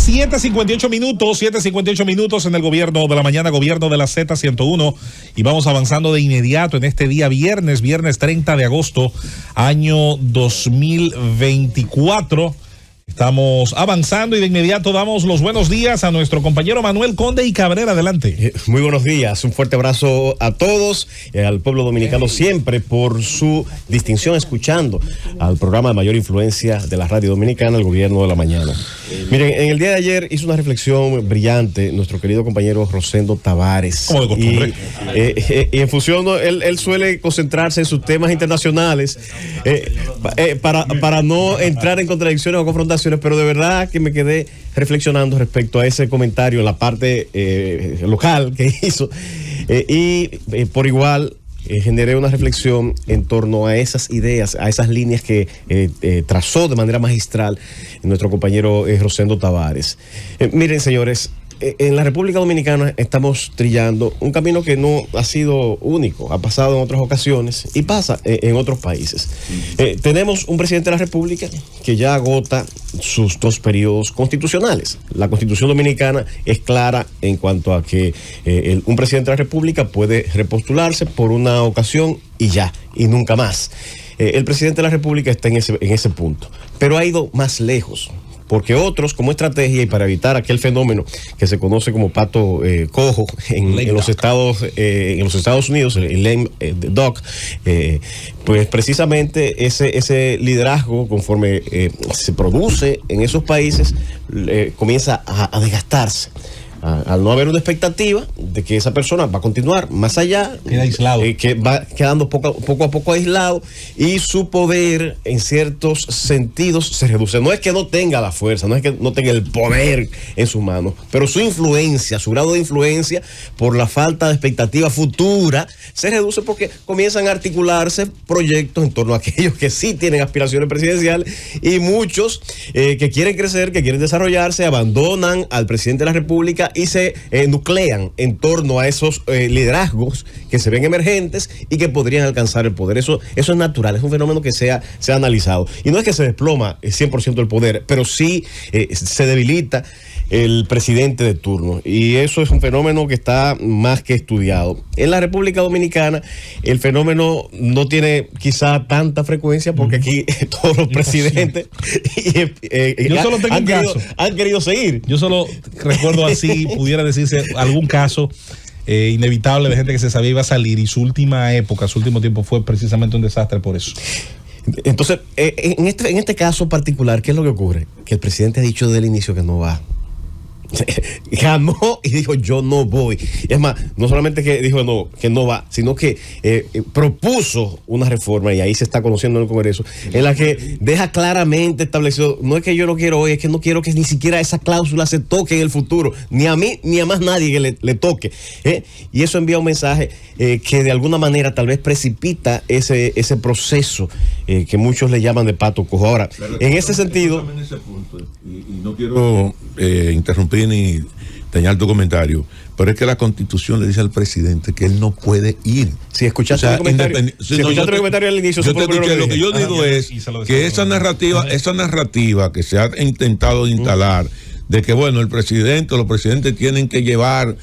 7:58 minutos en el gobierno de la mañana, gobierno de la Z101, y vamos avanzando de inmediato en este día viernes 30 de agosto, año 2024. Estamos avanzando y de inmediato damos los buenos días a nuestro compañero Manuel Conde y Cabrera. Adelante. Muy buenos días, un fuerte abrazo a todos, al pueblo dominicano siempre por su distinción escuchando al programa de mayor influencia de la radio dominicana, el gobierno de la mañana. Miren, en el día de ayer hizo una reflexión brillante nuestro querido compañero Rosendo Tavares. Como de costumbre. Y en función, él suele concentrarse en sus temas internacionales para no entrar en contradicciones o confrontaciones, pero de verdad que me quedé reflexionando respecto a ese comentario en la parte local que hizo y por igual generé una reflexión en torno a esas ideas, a esas líneas que trazó de manera magistral nuestro compañero Rosendo Tavares. Miren, señores, en la República Dominicana estamos trillando un camino que no ha sido único, ha pasado en otras ocasiones y pasa en otros países. Tenemos un presidente de la República que ya agota sus 2 periodos constitucionales. La Constitución Dominicana es clara en cuanto a que un presidente de la República puede repostularse por una ocasión y ya, y nunca más. El presidente de la República está en ese punto, pero ha ido más lejos. Porque otros, como estrategia y para evitar aquel fenómeno que se conoce como pato cojo en los Estados Unidos, el lame duck, pues precisamente ese liderazgo, conforme se produce en esos países, comienza a desgastarse. Al no haber una expectativa de que esa persona va a continuar más allá, queda aislado, que va quedando poco a poco aislado y su poder en ciertos sentidos se reduce. No es que no tenga la fuerza, no es que no tenga el poder en sus manos, pero su influencia, su grado de influencia por la falta de expectativa futura se reduce porque comienzan a articularse proyectos en torno a aquellos que sí tienen aspiraciones presidenciales y muchos que quieren crecer, que quieren desarrollarse, abandonan al presidente de la República y se nuclean en torno a esos liderazgos que se ven emergentes y que podrían alcanzar el poder. Eso es natural, es un fenómeno que se ha analizado. Y no es que se desploma 100% el poder, pero sí se debilita el presidente de turno. Y eso es un fenómeno que está más que estudiado. En la República Dominicana el fenómeno no tiene quizá tanta frecuencia porque aquí todos los presidentes han querido seguir. Yo solo recuerdo así, pudiera decirse algún caso inevitable de gente que se sabía iba a salir y su último tiempo fue precisamente un desastre por eso. Entonces, en este caso particular, ¿qué es lo que ocurre? Que el presidente ha dicho desde el inicio que no va. Ganó y dijo yo no voy. Es más, no solamente que dijo que no va, sino que propuso una reforma, y ahí se está conociendo en el Congreso, en la que deja claramente establecido, no es que yo no quiero hoy, es que no quiero que ni siquiera esa cláusula se toque en el futuro, ni a mí ni a más nadie que le toque, y eso envía un mensaje que de alguna manera tal vez precipita ese proceso que muchos le llaman de pato cojo. Ahora, en ese sentido, y no quiero interrumpir ni dañar tu comentario, pero es que la Constitución le dice al presidente que él no puede ir. Si escuchaste el comentario, el comentario al inicio, yo te escuché, lo que yo digo es que esa narrativa que se ha intentado instalar de que bueno, los presidentes tienen que llevar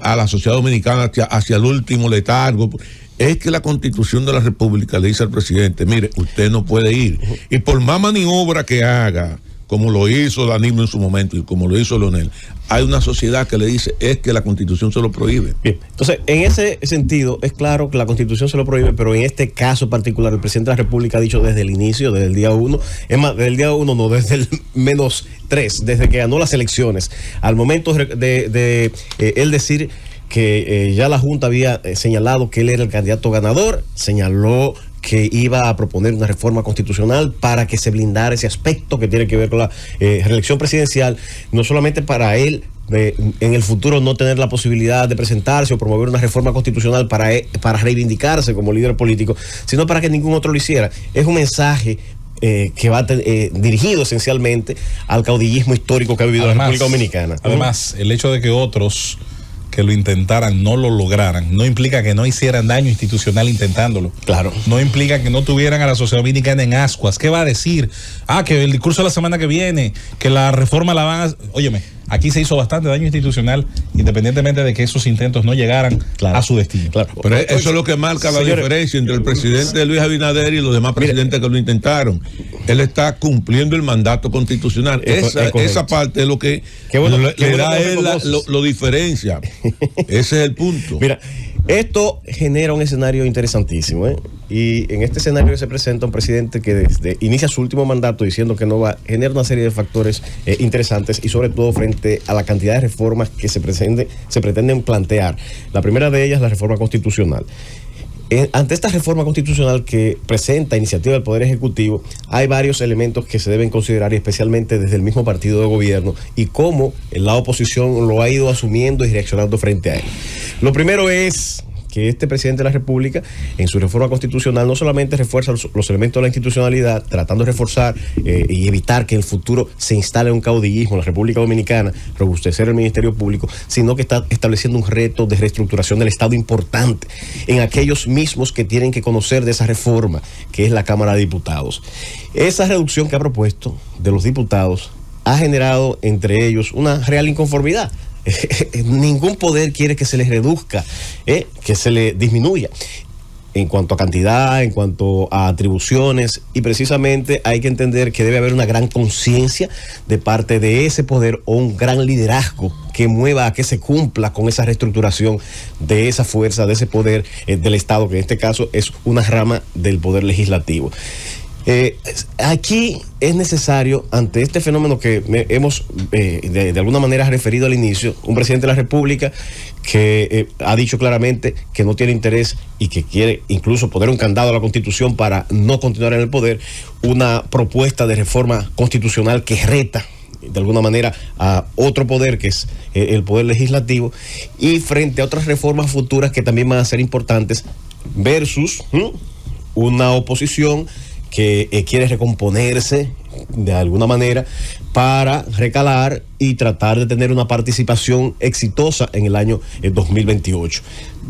a la sociedad dominicana hacia el último letargo, es que la Constitución de la República le dice al presidente, mire, usted no puede ir, y por más maniobra que haga, como lo hizo Danilo en su momento y como lo hizo Leonel, hay una sociedad que le dice es que la Constitución se lo prohíbe. Bien, entonces, en ese sentido, es claro que la Constitución se lo prohíbe, pero en este caso particular, el presidente de la República ha dicho desde el inicio, desde el día 1, es más, desde el día 1 no, desde el -3, desde que ganó las elecciones, al momento de él decir que ya la Junta había señalado que él era el candidato ganador, señaló que iba a proponer una reforma constitucional para que se blindara ese aspecto que tiene que ver con la reelección presidencial, no solamente para él en el futuro no tener la posibilidad de presentarse o promover una reforma constitucional para reivindicarse como líder político, sino para que ningún otro lo hiciera. Es un mensaje que va dirigido esencialmente al caudillismo histórico que ha vivido la República Dominicana. Además, el hecho de que otros que lo intentaran no lo lograran, no implica que no hicieran daño institucional intentándolo. Claro. No implica que no tuvieran a la sociedad dominicana en ascuas. ¿Qué va a decir? Que el discurso de la semana que viene, que la reforma la van a... Óyeme, aquí se hizo bastante daño institucional, independientemente de que esos intentos no llegaran a su destino. Claro. Pero eso es lo que marca la diferencia entre el presidente Luis Abinader y los demás presidentes que lo intentaron. Él está cumpliendo el mandato constitucional. Esa parte es lo que le da a él lo diferencia. Ese es el punto. Mira, esto genera un escenario interesantísimo, y en este escenario se presenta un presidente que desde inicia su último mandato diciendo que no va, genera una serie de factores interesantes, y sobre todo frente a la cantidad de reformas que se pretenden plantear. La primera de ellas, la reforma constitucional. Ante esta reforma constitucional que presenta iniciativa del Poder Ejecutivo, hay varios elementos que se deben considerar, y especialmente desde el mismo partido de gobierno, y cómo la oposición lo ha ido asumiendo y reaccionando frente a él. Lo primero es que este presidente de la República, en su reforma constitucional, no solamente refuerza los elementos de la institucionalidad, tratando de reforzar y evitar que en el futuro se instale un caudillismo en la República Dominicana, robustecer el Ministerio Público, sino que está estableciendo un reto de reestructuración del Estado importante en aquellos mismos que tienen que conocer de esa reforma, que es la Cámara de Diputados. Esa reducción que ha propuesto de los diputados ha generado entre ellos una real inconformidad. Ningún poder quiere que se les reduzca, que se les disminuya en cuanto a cantidad, en cuanto a atribuciones, y precisamente hay que entender que debe haber una gran conciencia de parte de ese poder, o un gran liderazgo que mueva a que se cumpla con esa reestructuración de esa fuerza, de ese poder del Estado, que en este caso es una rama del poder legislativo. Aquí es necesario, ante este fenómeno que hemos de alguna manera referido al inicio, un presidente de la República que ha dicho claramente que no tiene interés y que quiere incluso poner un candado a la Constitución para no continuar en el poder, una propuesta de reforma constitucional que reta de alguna manera a otro poder, que es el poder legislativo, y frente a otras reformas futuras que también van a ser importantes, versus una oposición que quiere recomponerse de alguna manera para recalar y tratar de tener una participación exitosa en el año 2028.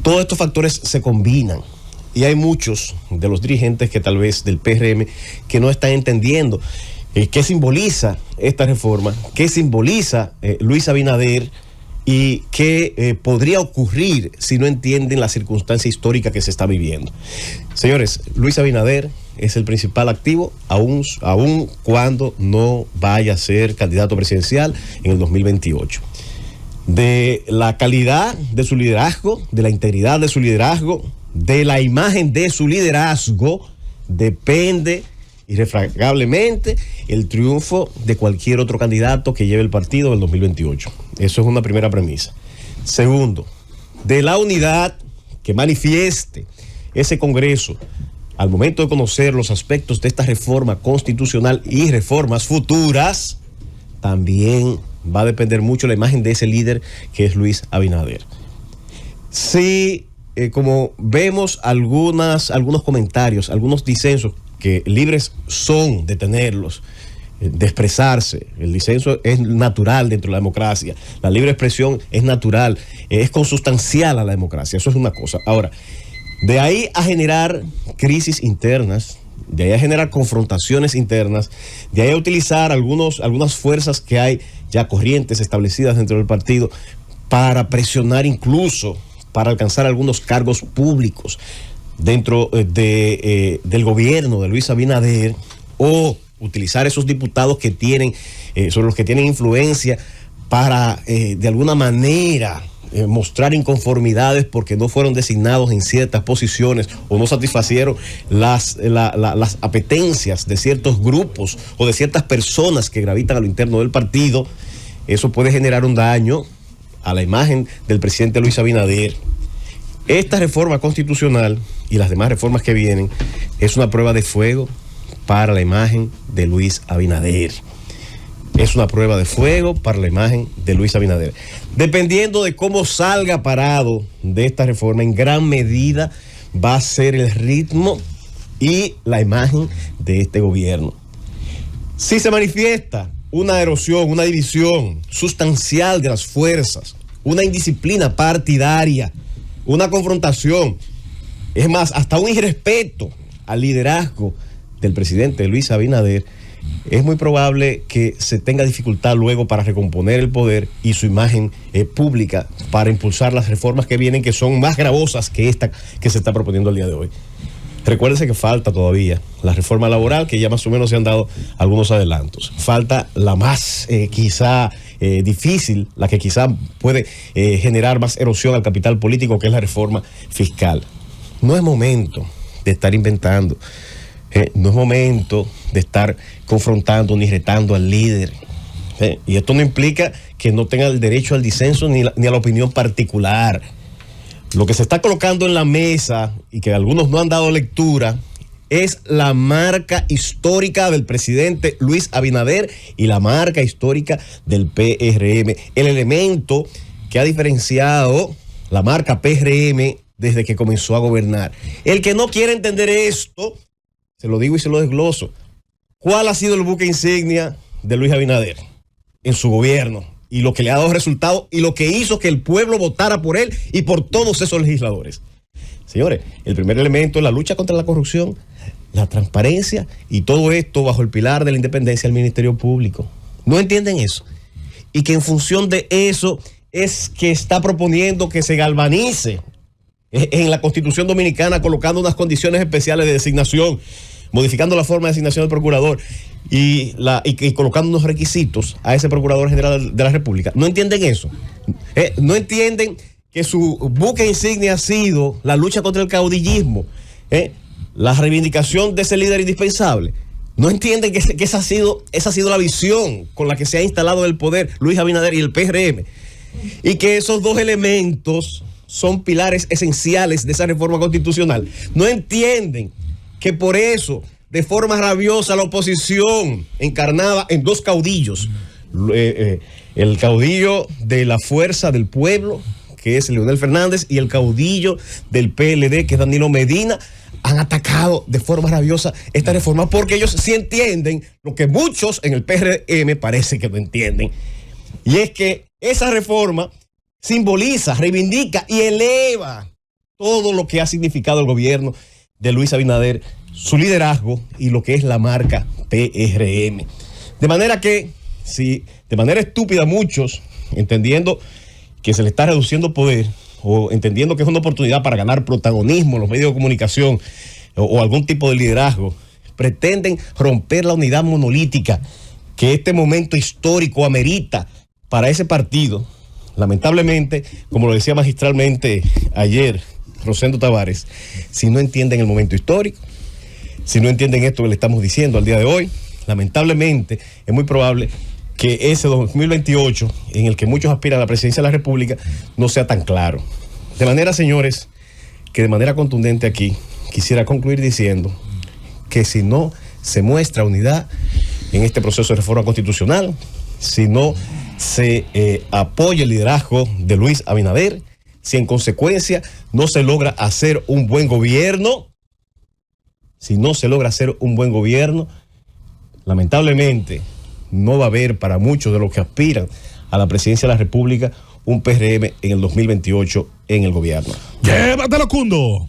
Todos estos factores se combinan, y hay muchos de los dirigentes que tal vez del PRM que no están entendiendo qué simboliza esta reforma, qué simboliza Luis Abinader, y qué podría ocurrir si no entienden la circunstancia histórica que se está viviendo. Señores, Luis Abinader es el principal activo, aún cuando no vaya a ser candidato presidencial en el 2028. De la calidad de su liderazgo, de la integridad de su liderazgo, de la imagen de su liderazgo, depende irrefragablemente el triunfo de cualquier otro candidato que lleve el partido en el 2028. Eso es una primera premisa. Segundo, de la unidad que manifieste ese Congreso al momento de conocer los aspectos de esta reforma constitucional y reformas futuras, también va a depender mucho la imagen de ese líder que es Luis Abinader. Si, como vemos algunos comentarios, algunos disensos, que libres son de tenerlos, de expresarse, el disenso es natural dentro de la democracia, la libre expresión es natural, es consustancial a la democracia, eso es una cosa. Ahora, de ahí a generar crisis internas, de ahí a generar confrontaciones internas, de ahí a utilizar algunas fuerzas que hay ya corrientes establecidas dentro del partido para presionar, incluso para alcanzar algunos cargos públicos dentro del gobierno de Luis Abinader, o utilizar esos diputados que tienen, sobre los que tienen influencia, para de alguna manera mostrar inconformidades porque no fueron designados en ciertas posiciones o no satisfacieron las apetencias de ciertos grupos o de ciertas personas que gravitan a lo interno del partido. Eso puede generar un daño a la imagen del presidente Luis Abinader. Esta reforma constitucional y las demás reformas que vienen es una prueba de fuego para la imagen de Luis Abinader. Es una prueba de fuego para la imagen de Luis Abinader. Dependiendo de cómo salga parado de esta reforma, en gran medida va a ser el ritmo y la imagen de este gobierno. Si se manifiesta una erosión, una división sustancial de las fuerzas, una indisciplina partidaria, una confrontación, es más, hasta un irrespeto al liderazgo del presidente Luis Abinader, es muy probable que se tenga dificultad luego para recomponer el poder y su imagen pública para impulsar las reformas que vienen, que son más gravosas que esta que se está proponiendo el día de hoy. Recuérdense que falta todavía la reforma laboral, que ya más o menos se han dado algunos adelantos. Falta la más quizá difícil, la que quizá puede generar más erosión al capital político, que es la reforma fiscal. No es momento de estar inventando, no es momento de estar confrontando ni retando al líder. Y esto no implica que no tenga el derecho al disenso ni a la opinión particular. Lo que se está colocando en la mesa y que algunos no han dado lectura es la marca histórica del presidente Luis Abinader y la marca histórica del PRM. El elemento que ha diferenciado la marca PRM desde que comenzó a gobernar. El que no quiere entender esto, se lo digo y se lo desgloso. ¿Cuál ha sido el buque insignia de Luis Abinader en su gobierno? Y lo que le ha dado resultado y lo que hizo que el pueblo votara por él y por todos esos legisladores. Señores, el primer elemento es la lucha contra la corrupción, la transparencia y todo esto bajo el pilar de la independencia del Ministerio Público. ¿No entienden eso? Y que en función de eso es que está proponiendo que se galvanice en la Constitución Dominicana, colocando unas condiciones especiales de designación, modificando la forma de designación del procurador y colocando unos requisitos a ese Procurador General de la República. ¿No entienden eso? ¿No entienden que su buque insignia ha sido la lucha contra el caudillismo? La reivindicación de ese líder indispensable. ¿No entienden que esa ha sido la visión con la que se ha instalado el poder Luis Abinader y el PRM? Y que esos dos elementos son pilares esenciales de esa reforma constitucional. ¿No entienden que por eso, de forma rabiosa, la oposición encarnada en dos caudillos, el caudillo de la Fuerza del Pueblo, que es Leonel Fernández, y el caudillo del PLD, que es Danilo Medina, han atacado de forma rabiosa esta reforma, porque ellos sí entienden lo que muchos en el PRM parece que no entienden, y es que esa reforma simboliza, reivindica y eleva todo lo que ha significado el gobierno de Luis Abinader, su liderazgo y lo que es la marca PRM. De manera que, si de manera estúpida muchos, entendiendo que se le está reduciendo poder o entendiendo que es una oportunidad para ganar protagonismo en los medios de comunicación o algún tipo de liderazgo, pretenden romper la unidad monolítica que este momento histórico amerita para ese partido, lamentablemente, como lo decía magistralmente ayer Rosendo Tavares, si no entienden el momento histórico, si no entienden esto que le estamos diciendo al día de hoy, lamentablemente es muy probable que ese 2028, en el que muchos aspiran a la presidencia de la República, no sea tan claro. De manera, señores, que de manera contundente aquí quisiera concluir diciendo que si no se muestra unidad en este proceso de reforma constitucional, si no se apoya el liderazgo de Luis Abinader, si en consecuencia no se logra hacer un buen gobierno, lamentablemente no va a haber para muchos de los que aspiran a la presidencia de la República un PRM en el 2028 en el gobierno. ¡Llévatelo, Cundo!